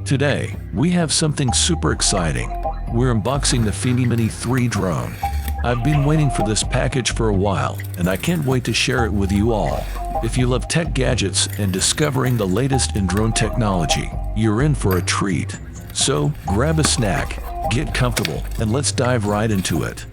Today, we have something super exciting. We're unboxing the FIMI Mini 3 drone. I've been waiting for this package for a while, and I can't wait to share it with you all. If you love tech gadgets and discovering the latest in drone technology, you're in for a treat. So, grab a snack, get comfortable, and let's dive right into it.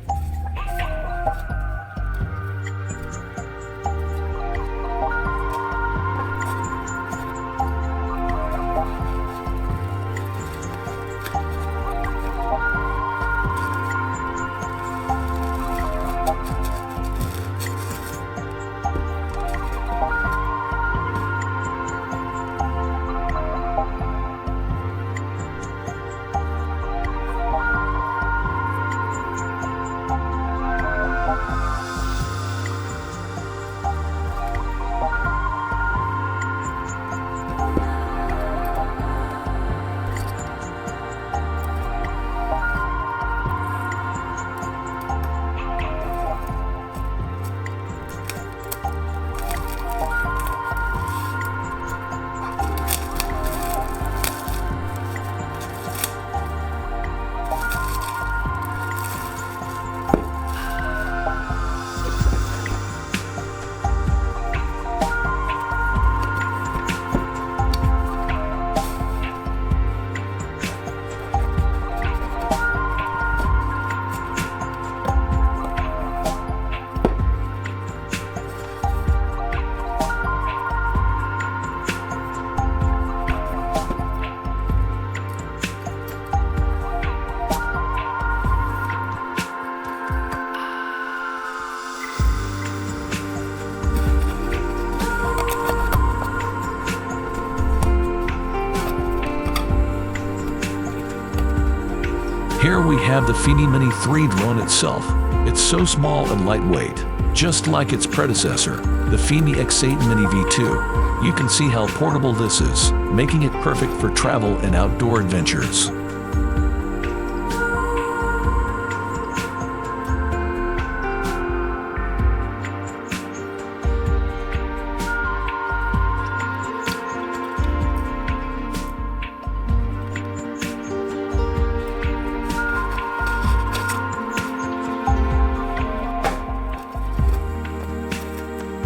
Here we have the FIMI Mini 3 drone itself. It's so small and lightweight, just like its predecessor, the FIMI X8 Mini V2. You can see how portable this is, making it perfect for travel and outdoor adventures.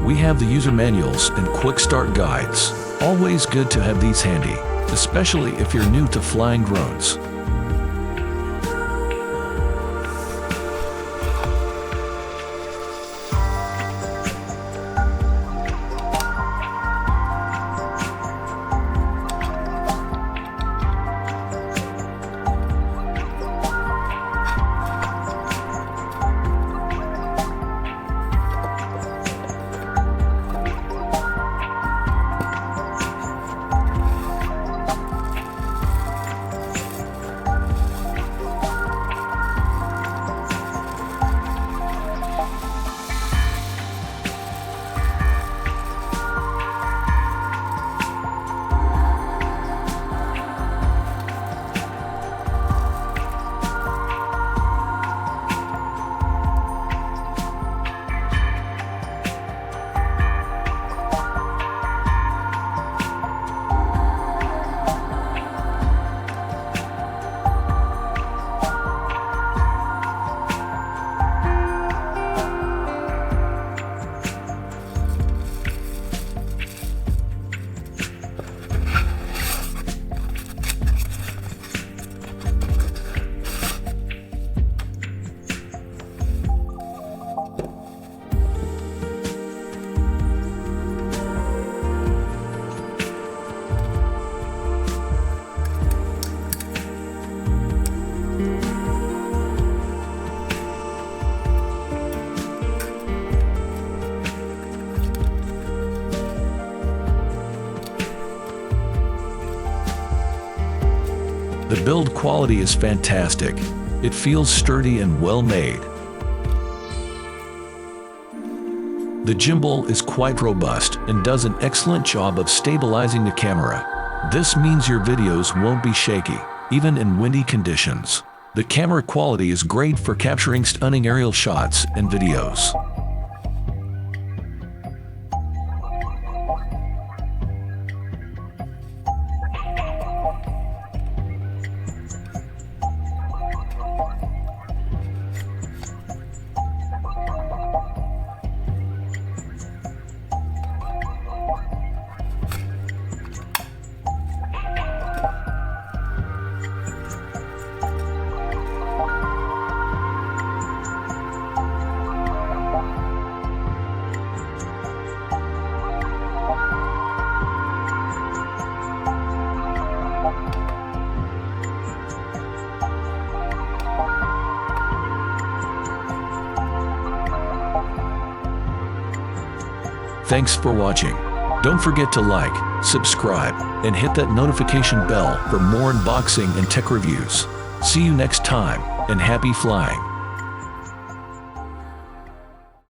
We have the user manuals and quick start guides. Always good to have these handy, especially if you're new to flying drones. The build quality is fantastic. It feels sturdy and well made. The gimbal is quite robust and does an excellent job of stabilizing the camera. This means your videos won't be shaky, even in windy conditions. The camera quality is great for capturing stunning aerial shots and videos. Thanks for watching. Don't forget to like, subscribe, and hit that notification bell for more unboxing and tech reviews. See you next time, and happy flying!